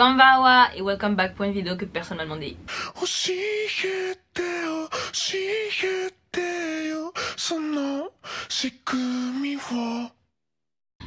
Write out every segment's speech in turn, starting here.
Konbanwa et welcome back pour une vidéo que personne m'a demandé.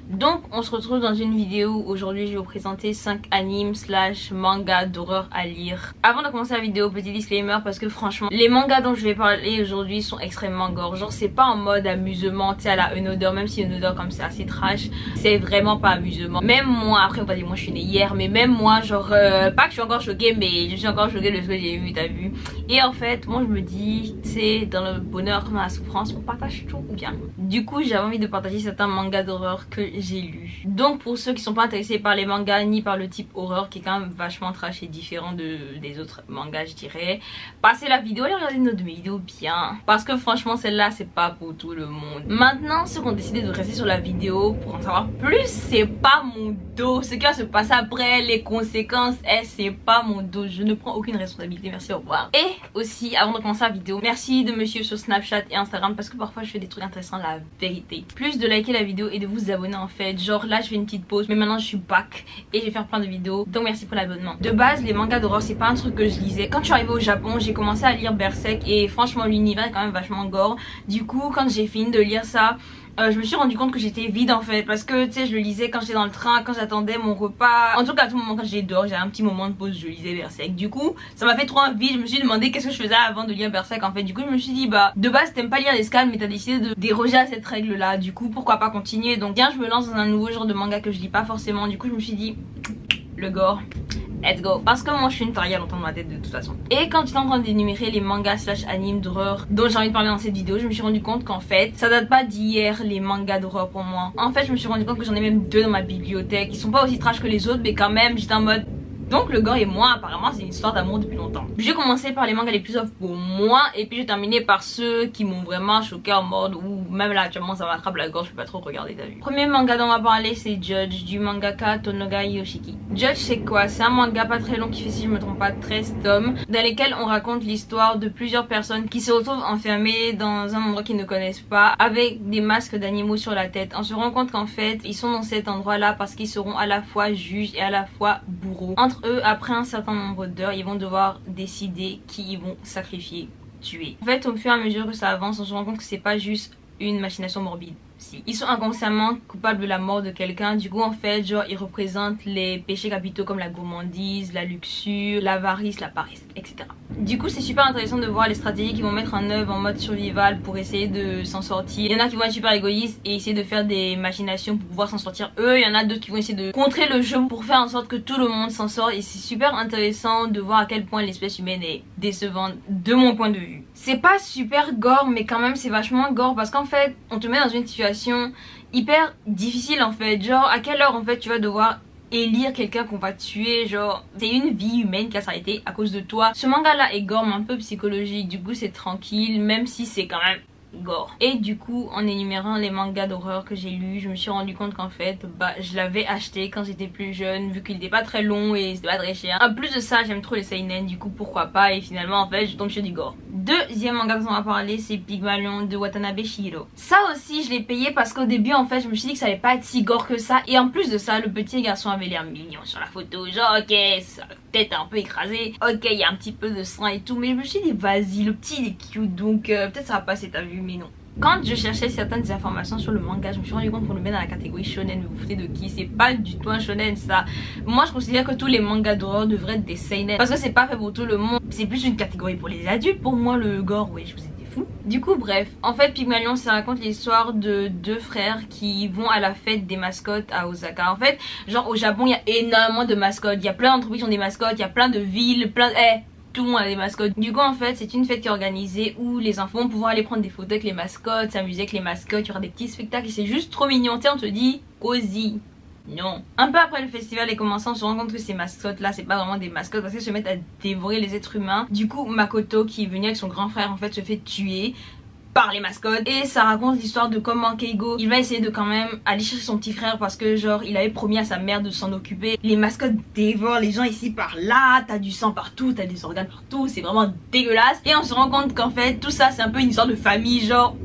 Donc on se retrouve dans une vidéo où aujourd'hui je vais vous présenter 5 animes / mangas d'horreur à lire. Avant de commencer la vidéo, petit disclaimer parce que franchement les mangas dont je vais parler aujourd'hui sont extrêmement gore. Genre c'est pas en mode amusement, tu sais à la Unodo, même si Unodo comme c'est assez trash, c'est vraiment pas amusement. Même moi, après on va dire moi je suis née hier, mais même moi genre pas que je suis encore choquée, mais je suis encore choquée de ce que j'ai vu, t'as vu. Et en fait moi je me dis, tu sais, dans le bonheur comme dans la souffrance on partage tout ou bien. Du coup j'avais envie de partager certains mangas d'horreur que j'ai lu. Donc pour ceux qui sont pas intéressés par les mangas ni par le type horreur qui est quand même vachement trash et différent des autres mangas, je dirais, passez la vidéo et regardez une autre de mes vidéos bien, parce que franchement celle-là c'est pas pour tout le monde. Maintenant ceux qui ont décidé de rester sur la vidéo pour en savoir plus, c'est pas mon dos. Ce qui va se passer après, les conséquences, c'est pas mon dos. Je ne prends aucune responsabilité, merci, au revoir. Et aussi avant de commencer la vidéo, merci de me suivre sur Snapchat et Instagram parce que parfois je fais des trucs intéressants, la vérité. Plus de liker la vidéo et de vous abonner en fait. Genre là je fais une petite pause mais maintenant je suis back et je vais faire plein de vidéos, donc merci pour l'abonnement. De base les mangas d'horreur c'est pas un truc que je lisais. Quand je suis arrivée au Japon j'ai commencé à lire Berserk et franchement l'univers est quand même vachement gore. Du coup quand j'ai fini de lire ça, je me suis rendu compte que j'étais vide en fait, parce que tu sais je le lisais quand j'étais dans le train, quand j'attendais mon repas, en tout cas à tout moment quand j'étais dehors, j'avais un petit moment de pause, je lisais Berserk. Du coup ça m'a fait trop envie, je me suis demandé qu'est-ce que je faisais avant de lire Berserk en fait. Du coup je me suis dit bah de base t'aimes pas lire les scans mais t'as décidé de déroger à cette règle là, du coup pourquoi pas continuer. Donc bien je me lance dans un nouveau genre de manga que je lis pas forcément. Du coup je me suis dit le gore, let's go. Parce que moi je suis une paria longtemps dans ma tête de toute façon. Et quand j'étais en train d'énumérer les mangas / animes d'horreur dont j'ai envie de parler dans cette vidéo, je me suis rendu compte qu'en fait ça date pas d'hier les mangas d'horreur pour moi. En fait je me suis rendu compte que j'en ai même 2 dans ma bibliothèque. Ils sont pas aussi trash que les autres mais quand même j'étais en mode donc le gore et moi apparemment c'est une histoire d'amour depuis longtemps. J'ai commencé par les mangas les plus off pour moi et puis j'ai terminé par ceux qui m'ont vraiment choqué en mode où même là actuellement ça m'attrape la gorge, je peux pas trop regarder, t'as vu. Premier manga dont on va parler c'est Judge du mangaka Tonogai Yoshiki. Judge c'est quoi? C'est un manga pas très long qui fait, si je me trompe pas, 13 tomes dans lesquels on raconte l'histoire de plusieurs personnes qui se retrouvent enfermées dans un endroit qu'ils ne connaissent pas avec des masques d'animaux sur la tête. On se rend compte qu'en fait ils sont dans cet endroit là parce qu'ils seront à la fois juges et à la fois bourreaux. Entre eux, après un certain nombre d'heures, ils vont devoir décider qui ils vont sacrifier, tuer. En fait, au fur et à mesure que ça avance, on se rend compte que c'est pas juste une machination morbide. Si. Ils sont inconsciemment coupables de la mort de quelqu'un. Du coup en fait genre ils représentent les péchés capitaux comme la gourmandise, la luxure, l'avarice, la paresse, etc. Du coup c'est super intéressant de voir les stratégies qu'ils vont mettre en œuvre en mode survival pour essayer de s'en sortir. Il y en a qui vont être super égoïstes et essayer de faire des machinations pour pouvoir s'en sortir eux. Il y en a d'autres qui vont essayer de contrer le jeu pour faire en sorte que tout le monde s'en sort. Et c'est super intéressant de voir à quel point l'espèce humaine est décevante de mon point de vue. C'est pas super gore mais quand même c'est vachement gore parce qu'en fait on te met dans une situation hyper difficile en fait. Genre à quelle heure en fait tu vas devoir élire quelqu'un qu'on va tuer, genre c'est une vie humaine qui a s'arrêter à cause de toi. Ce manga là est gore mais un peu psychologique, du coup c'est tranquille même si c'est quand même gore. Et du coup en énumérant les mangas d'horreur que j'ai lus, je me suis rendu compte qu'en fait bah je l'avais acheté quand j'étais plus jeune vu qu'il était pas très long et c'était pas très cher. En plus de ça j'aime trop les seinen, du coup pourquoi pas, et finalement en fait je tombe sur du gore. Deuxième manga dont on va parler c'est Pygmalion de Watanabe Shihiro. Ça aussi je l'ai payé parce qu'au début en fait je me suis dit que ça allait pas être si gore que ça, et en plus de ça le petit garçon avait l'air mignon sur la photo, genre ok sa tête un peu écrasée, ok il y a un petit peu de sang et tout, mais je me suis dit vas-y le petit il est cute donc peut-être ça va passer, t'as vu, mais non. Quand je cherchais certaines informations sur le manga, je me suis rendu compte qu'on le met dans la catégorie shonen. Vous vous foutez de qui? C'est pas du tout un shonen ça. Moi je considère que tous les mangas d'horreur devraient être des seinen parce que c'est pas fait pour tout le monde, c'est plus une catégorie pour les adultes. Pour moi le gore, ouais je vous ai des fous. Du coup bref, en fait Pygmalion ça raconte l'histoire de 2 frères qui vont à la fête des mascottes à Osaka. En fait genre au Japon il y a énormément de mascottes, il y a plein d'entreprises qui ont des mascottes, il y a plein de villes, plein de... tout le monde a des mascottes. Du coup en fait c'est une fête qui est organisée où les enfants vont pouvoir aller prendre des photos avec les mascottes, s'amuser avec les mascottes, il y aura des petits spectacles et c'est juste trop mignon. Tu sais on te dit cosy. Non. Un peu après le festival est commencé, on se rend compte que ces mascottes là c'est pas vraiment des mascottes parce qu'elles se mettent à dévorer les êtres humains. Du coup Makoto qui est venu avec son grand frère en fait se fait tuer par les mascottes, et ça raconte l'histoire de comment Keigo il va essayer de quand même aller chercher son petit frère parce que genre il avait promis à sa mère de s'en occuper. Les mascottes dévorent les gens ici par là, t'as du sang partout, t'as des organes partout, c'est vraiment dégueulasse. Et on se rend compte qu'en fait tout ça c'est un peu une histoire de famille, genre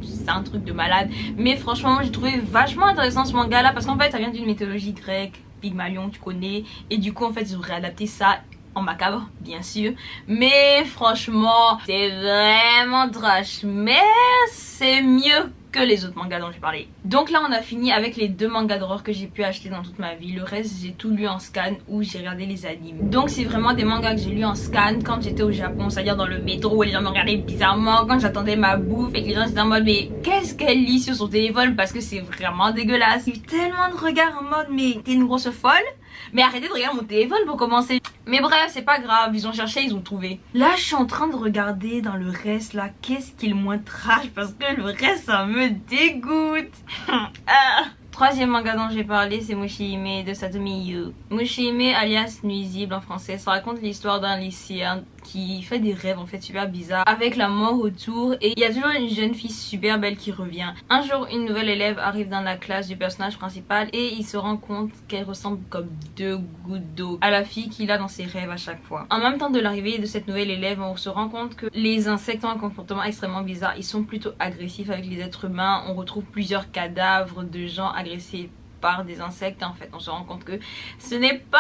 c'est un truc de malade. Mais franchement j'ai trouvé vachement intéressant ce manga là parce qu'en fait ça vient d'une mythologie grecque Pygmalion, tu connais. Et du coup en fait ils ont réadapté ça en macabre bien sûr, mais franchement c'est vraiment trash, mais c'est mieux que les autres mangas dont j'ai parlé. Donc là on a fini avec les 2 mangas d'horreur que j'ai pu acheter dans toute ma vie. Le reste j'ai tout lu en scan ou j'ai regardé les animes. Donc c'est vraiment des mangas que j'ai lu en scan quand j'étais au Japon, c'est à dire dans le métro, les gens me regardaient bizarrement quand j'attendais ma bouffe et que les gens étaient en mode mais qu'est-ce qu'elle lit sur son téléphone, parce que c'est vraiment dégueulasse. Il y a tellement de regards en mode mais t'es une grosse folle, mais arrêtez de regarder mon téléphone pour commencer. Mais bref, c'est pas grave, ils ont cherché, ils ont trouvé. Là, je suis en train de regarder dans le reste, là, qu'est-ce qui est le moins trash, parce que le reste, ça me dégoûte. Troisième manga dont j'ai parlé, c'est Mushihime de Satomi Yu. Mushihime alias Nuisible en français, ça raconte l'histoire d'un lycéen qui fait des rêves en fait super bizarres avec la mort autour, et il y a toujours une jeune fille super belle qui revient. Un jour, une nouvelle élève arrive dans la classe du personnage principal et il se rend compte qu'elle ressemble comme 2 gouttes d'eau à la fille qu'il a dans ses rêves à chaque fois. En même temps de l'arrivée de cette nouvelle élève, on se rend compte que les insectes ont un comportement extrêmement bizarre. Ils sont plutôt agressifs avec les êtres humains. On retrouve plusieurs cadavres de gens agressés par des insectes. En fait on se rend compte que ce n'est pas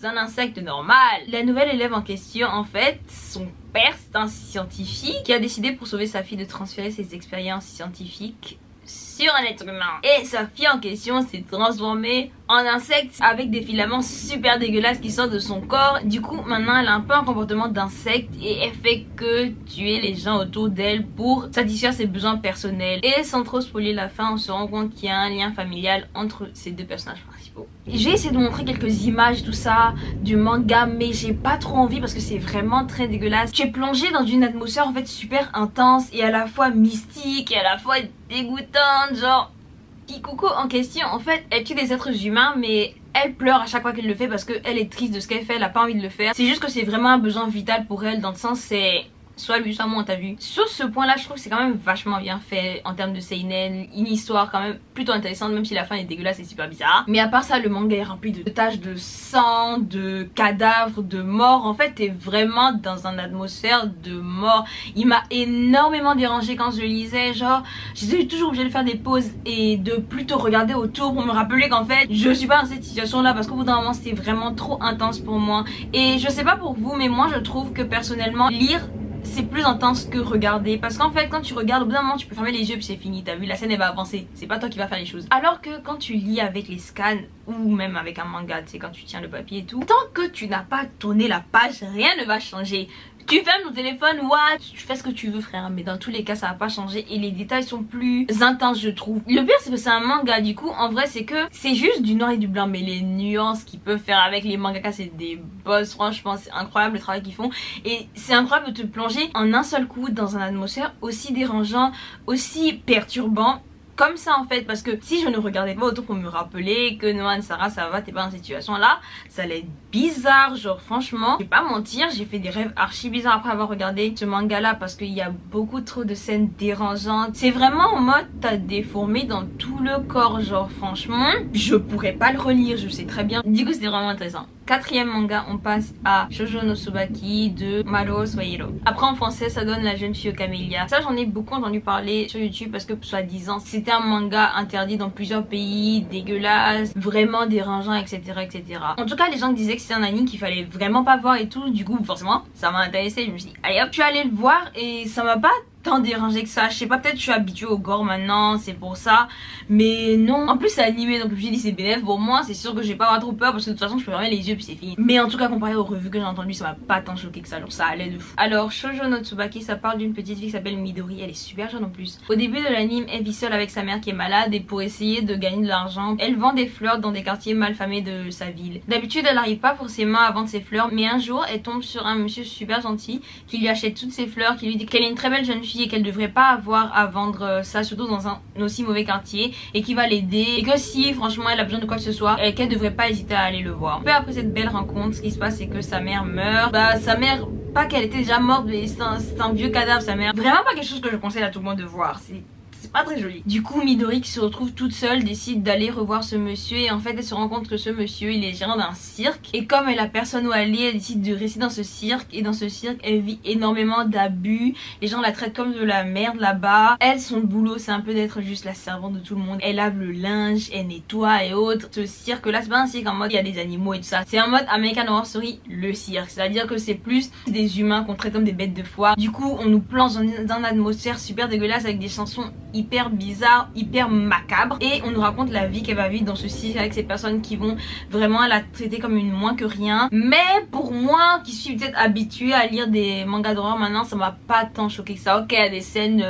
un insecte normal. La nouvelle élève en question, en fait son père c'est un scientifique qui a décidé pour sauver sa fille de transférer ses expériences scientifiques sur un être humain, et sa fille en question s'est transformée en insecte avec des filaments super dégueulasses qui sortent de son corps. Du coup maintenant elle a un peu un comportement d'insecte et elle fait que tuer les gens autour d'elle pour satisfaire ses besoins personnels. Et sans trop spoiler la fin, on se rend compte qu'il y a un lien familial entre ces 2 personnages principaux. J'ai essayé de montrer quelques images tout ça du manga, mais j'ai pas trop envie parce que c'est vraiment très dégueulasse. Tu es plongé dans une atmosphère en fait super intense et à la fois mystique et à la fois dégoûtante. Genre Kikuko en question en fait elle tue des êtres humains, mais elle pleure à chaque fois qu'elle le fait parce qu'elle est triste de ce qu'elle fait, elle a pas envie de le faire. C'est juste que c'est vraiment un besoin vital pour elle, dans le sens c'est soit lui soit moi, t'as vu. Sur ce point là je trouve que c'est quand même vachement bien fait en termes de seinen, une histoire quand même plutôt intéressante, même si la fin est dégueulasse et super bizarre. Mais à part ça, le manga est rempli de taches de sang, de cadavres, de morts. En fait t'es vraiment dans une atmosphère de mort. Il m'a énormément dérangé quand je le lisais, genre j'étais toujours obligée de faire des pauses et de plutôt regarder autour pour me rappeler qu'en fait je suis pas dans cette situation là, parce qu'au bout d'un moment c'était vraiment trop intense pour moi. Et je sais pas pour vous, mais moi je trouve que personnellement lire c'est plus intense que regarder, parce qu'en fait quand tu regardes au bout d'un moment tu peux fermer les yeux puis c'est fini, t'as vu, la scène elle va avancer, c'est pas toi qui va faire les choses. Alors que quand tu lis avec les scans ou même avec un manga, tu sais, quand tu tiens le papier et tout, tant que tu n'as pas tourné la page, rien ne va changer. Tu fermes ton téléphone, tu fais ce que tu veux frère, mais dans tous les cas ça va pas changer et les détails sont plus intenses je trouve. Le pire c'est que c'est un manga, du coup en vrai c'est que c'est juste du noir et du blanc, mais les nuances qu'ils peuvent faire avec les mangakas c'est des boss, franchement c'est incroyable le travail qu'ils font. Et c'est incroyable de te plonger en un seul coup dans une atmosphère aussi dérangeant, aussi perturbant comme ça en fait, parce que si je ne regardais pas autour pour me rappeler que Noan, Sarah ça va, t'es pas dans cette situation là, ça allait être bizarre. Genre franchement je vais pas mentir, j'ai fait des rêves archi bizarres après avoir regardé ce manga là, parce qu'il y a beaucoup trop de scènes dérangeantes. C'est vraiment en mode t'as des fourmis dans tout le corps, genre franchement je pourrais pas le relire, je sais très bien. Du coup c'était vraiment intéressant. Quatrième manga, on passe à Shoujo no Tsubaki de Maruo Soihiro. Après en français ça donne La jeune fille aux camélias. Ça j'en ai beaucoup entendu parler sur YouTube parce que soi-disant c'était un manga interdit dans plusieurs pays, dégueulasse, vraiment dérangeant, etc., etc. En tout cas les gens disaient que c'était un anime qu'il fallait vraiment pas voir et tout. Du coup forcément ça m'a intéressé, je me suis dit allez hop, je suis allée le voir et ça m'a pas tant dérangé que ça. Je sais pas, peut-être je suis habituée au gore maintenant, c'est pour ça, mais non. En plus c'est animé donc je me suis dit c'est bénéf pour moi, c'est sûr que je vais pas avoir trop peur parce que de toute façon je peux fermer les yeux puis c'est fini. Mais en tout cas comparé aux revues que j'ai entendues ça m'a pas tant choqué que ça, genre ça allait de fou. Alors Shoujo no Tsubaki ça parle d'une petite fille qui s'appelle Midori, elle est super jeune en plus. Au début de l'anime elle vit seule avec sa mère qui est malade et pour essayer de gagner de l'argent elle vend des fleurs dans des quartiers malfamés de sa ville. D'habitude elle n'arrive pas forcément à vendre ses fleurs, mais un jour elle tombe sur un monsieur super gentil qui lui achète toutes ses fleurs, qui lui dit qu'elle est une très belle jeune fille et qu'elle devrait pas avoir à vendre ça, surtout dans un aussi mauvais quartier, et qui va l'aider, et que si franchement elle a besoin de quoi que ce soit qu'elle devrait pas hésiter à aller le voir. Peu après cette belle rencontre, ce qui se passe c'est que sa mère meurt. Sa mère, pas qu'elle était déjà morte, mais c'est un vieux cadavre sa mère. Vraiment pas quelque chose que je conseille à tout le monde de voir, c'est pas très joli. Du coup Midori qui se retrouve toute seule décide d'aller revoir ce monsieur et en fait elle se rend compte que ce monsieur il est gérant d'un cirque et comme elle a personne où aller, elle décide de rester dans ce cirque et dans ce cirque elle vit énormément d'abus, les gens la traitent comme de la merde là-bas. Elle, son boulot c'est un peu d'être juste la servante de tout le monde, elle lave le linge, elle nettoie et autres. Ce cirque là c'est pas un cirque en mode il y a des animaux et tout ça, c'est un mode American Horror Story le cirque, c'est à dire que c'est plus des humains qu'on traite comme des bêtes de foire. Du coup on nous plonge dans une atmosphère super dégueulasse avec des chansons hyper bizarres, hyper macabres et on nous raconte la vie qu'elle va vivre dans ce cirque avec ces personnes qui vont vraiment la traiter comme une moins que rien. Mais pour moi qui suis peut-être habituée à lire des mangas d'horreur maintenant, ça m'a pas tant choqué que ça. Ok, il y a des scènes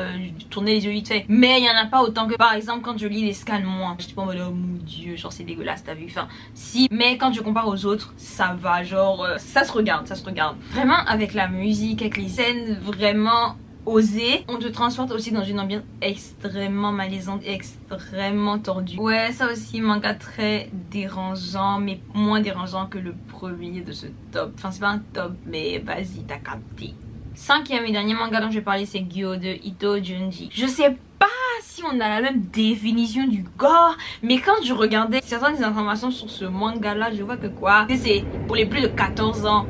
tourner les yeux vite fait, mais il y en a pas autant que par exemple quand je lis les scans moins. J'étais pas en mode oh mon dieu genre c'est dégueulasse t'as vu, enfin si, mais quand je compare aux autres ça va, genre ça se regarde, ça se regarde vraiment avec la musique, avec les scènes vraiment osé. On te transporte aussi dans une ambiance extrêmement malaisante et extrêmement tordue. Ouais, ça aussi, manga très dérangeant, mais moins dérangeant que le premier de ce top. Enfin, c'est pas un top, mais vas-y, t'as capté. Cinquième et dernier manga dont je vais parler, c'est Gyo de Ito Junji. Je sais pas si on a la même définition du gore, mais quand je regardais certaines informations sur ce manga là, je vois que quoi, c'est pour les plus de 14 ans.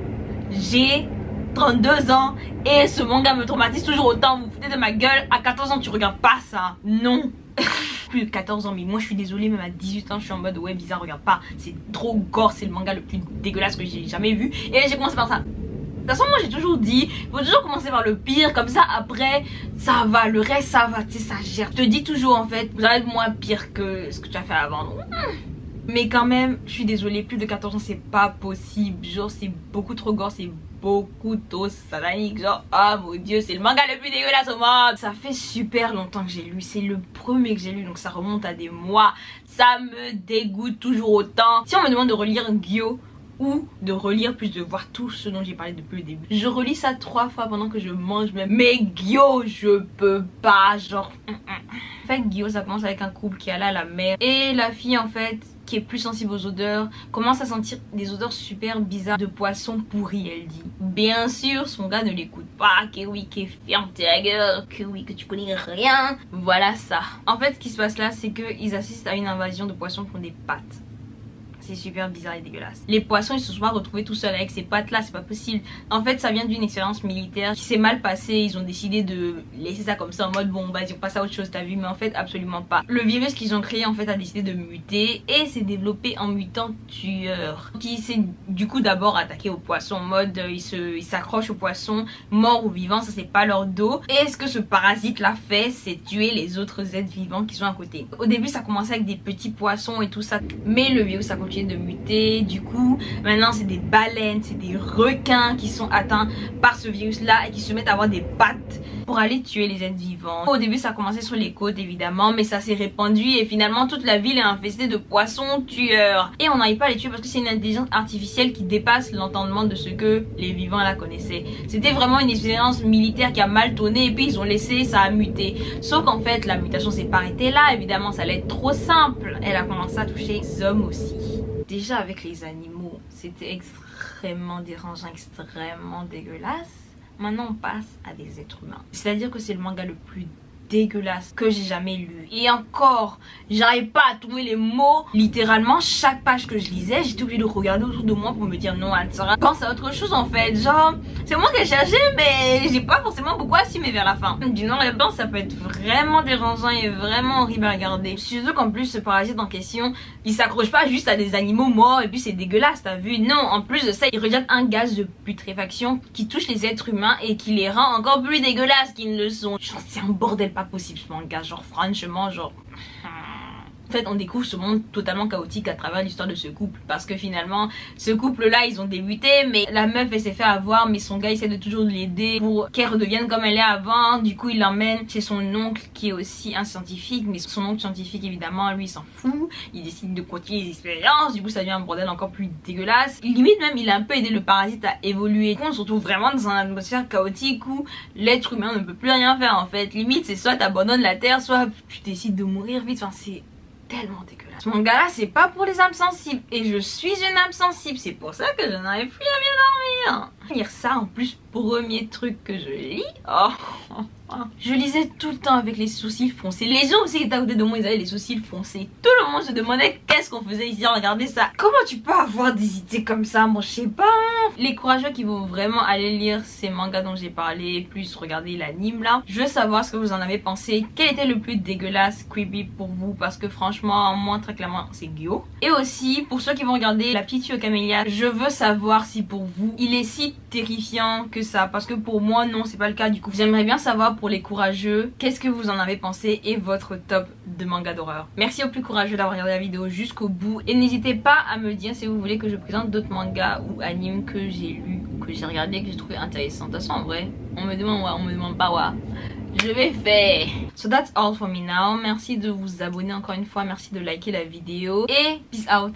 J'ai 32 ans et ce manga me traumatise toujours autant. Vous vous foutez de ma gueule, à 14 ans tu regardes pas ça, non. Plus de 14 ans, mais moi je suis désolée, même à 18 ans je suis en mode ouais bizarre, regarde pas, c'est trop gore, c'est le manga le plus dégueulasse que j'ai jamais vu. Et j'ai commencé par ça. De toute façon moi j'ai toujours dit, il faut toujours commencer par le pire, comme ça après ça va, le reste ça va, tu sais ça gère. Je te dis toujours en fait, vous allez être moins pire que ce que tu as fait avant. Donc, mais quand même, je suis désolée, plus de 14 ans c'est pas possible, genre c'est beaucoup trop gore, c'est beaucoup trop satanique, genre oh mon dieu c'est le manga le plus dégueulasse au monde. Ça fait super longtemps que j'ai lu, c'est le premier que j'ai lu donc ça remonte à des mois, ça me dégoûte toujours autant. Si on me demande de relire Gyo ou de relire plus de voir tout ce dont j'ai parlé depuis le début, je relis ça 3 fois pendant que je mange même, mais Gyo je peux pas, genre En fait Gyo ça commence avec un couple qui est allé à la mer et la fille en fait qui est plus sensible aux odeurs commence à sentir des odeurs super bizarres de poissons pourris, elle dit. Bien sûr son gars ne l'écoute pas, que oui que ferme ta gueule, que oui que tu connais rien, voilà ça. En fait ce qui se passe là c'est qu'ils assistent à une invasion de poissons qui ont des pattes. C'est super bizarre et dégueulasse. Les poissons ils se sont pas retrouvés tout seuls avec ces pattes là, c'est pas possible. En fait ça vient d'une expérience militaire qui s'est mal passée, ils ont décidé de laisser ça comme ça en mode bon vas-y on passe à autre chose, t'as vu, mais en fait absolument pas. Le virus qu'ils ont créé en fait a décidé de muter et s'est développé en mutant tueur qui s'est du coup d'abord attaqué aux poissons en mode ils s'accrochent aux poissons morts ou vivants, ça c'est pas leur dos. Et ce que ce parasite là fait c'est tuer les autres êtres vivants qui sont à côté. Au début ça commençait avec des petits poissons et tout ça, mais le virus a continué de muter, du coup maintenant c'est des baleines, c'est des requins qui sont atteints par ce virus là et qui se mettent à avoir des pattes pour aller tuer les êtres vivants. Au début ça a commencé sur les côtes évidemment, mais ça s'est répandu et finalement toute la ville est infestée de poissons tueurs et on n'arrive pas à les tuer parce que c'est une intelligence artificielle qui dépasse l'entendement de ce que les vivants la connaissaient. C'était vraiment une expérience militaire qui a mal tourné et puis ils ont laissé ça a muté, sauf qu'en fait la mutation s'est pas arrêtée là, évidemment ça allait être trop simple, elle a commencé à toucher les hommes aussi. Déjà avec les animaux, c'était extrêmement dérangeant, extrêmement dégueulasse. Maintenant on passe à des êtres humains. C'est-à-dire que c'est le manga le plus dégueulasse que j'ai jamais lu. Et encore, j'arrive pas à trouver les mots. Littéralement, chaque page que je lisais, j'étais obligée de regarder autour de moi pour me dire non, Anne-Sara pense à autre chose en fait. Genre, c'est moi qui ai cherché, mais j'ai pas forcément beaucoup assumé vers la fin. Du noir et blanc, ça peut être vraiment dérangeant et vraiment horrible à regarder. Surtout qu'en plus, ce parasite en question, il s'accroche pas juste à des animaux morts et puis c'est dégueulasse, t'as vu? Non, en plus de ça, il rejette un gaz de putréfaction qui touche les êtres humains et qui les rend encore plus dégueulasses qu'ils ne le sont. Genre, c'est un bordel pas possible ce manga, genre franchement, genre... En fait on découvre ce monde totalement chaotique à travers l'histoire de ce couple, parce que finalement ce couple là ils ont débuté, mais la meuf elle s'est fait avoir, mais son gars essaie de toujours l'aider pour qu'elle redevienne comme elle est avant. Du coup il l'emmène chez son oncle qui est aussi un scientifique, mais son oncle scientifique évidemment lui il s'en fout, il décide de continuer les expériences, du coup ça devient un bordel encore plus dégueulasse. Limite même il a un peu aidé le parasite à évoluer. On se retrouve vraiment dans une atmosphère chaotique où l'être humain ne peut plus rien faire en fait. Limite c'est soit t'abandonnes la terre, soit tu décides de mourir vite, enfin c'est tellement dégueulasse. Ce manga là c'est pas pour les âmes sensibles et je suis une âme sensible, c'est pour ça que je n'arrive plus à bien dormir. Lire ça en plus, premier truc que je lis. Oh. Je lisais tout le temps avec les sourcils foncés. Les gens aussi qui étaient à côté de moi, ils avaient les sourcils foncés. Tout le monde se demandait qu'est-ce qu'on faisait ici à regarder ça. Comment tu peux avoir des idées comme ça? Moi je sais pas. Les courageux qui vont vraiment aller lire ces mangas dont j'ai parlé, plus regarder l'anime là, je veux savoir ce que vous en avez pensé. Quel était le plus dégueulasse creepy pour vous? Parce que franchement, moi très clairement c'est Gyo. Et aussi pour ceux qui vont regarder La Petite Fille aux Camélias, je veux savoir si pour vous il est si terrifiant que ça. Parce que pour moi non, c'est pas le cas. Du coup j'aimerais bien savoir pour les courageux, qu'est-ce que vous en avez pensé et votre top de manga d'horreur. Merci aux plus courageux d'avoir regardé la vidéo jusqu'au bout et n'hésitez pas à me dire si vous voulez que je présente d'autres mangas ou animes que j'ai lus ou que j'ai regardé et que j'ai trouvé intéressant. De toute façon en vrai, on me demande ouais, on me demande pas ouais. Je vais faire. So that's all for me now. Merci de vous abonner encore une fois, merci de liker la vidéo et peace out.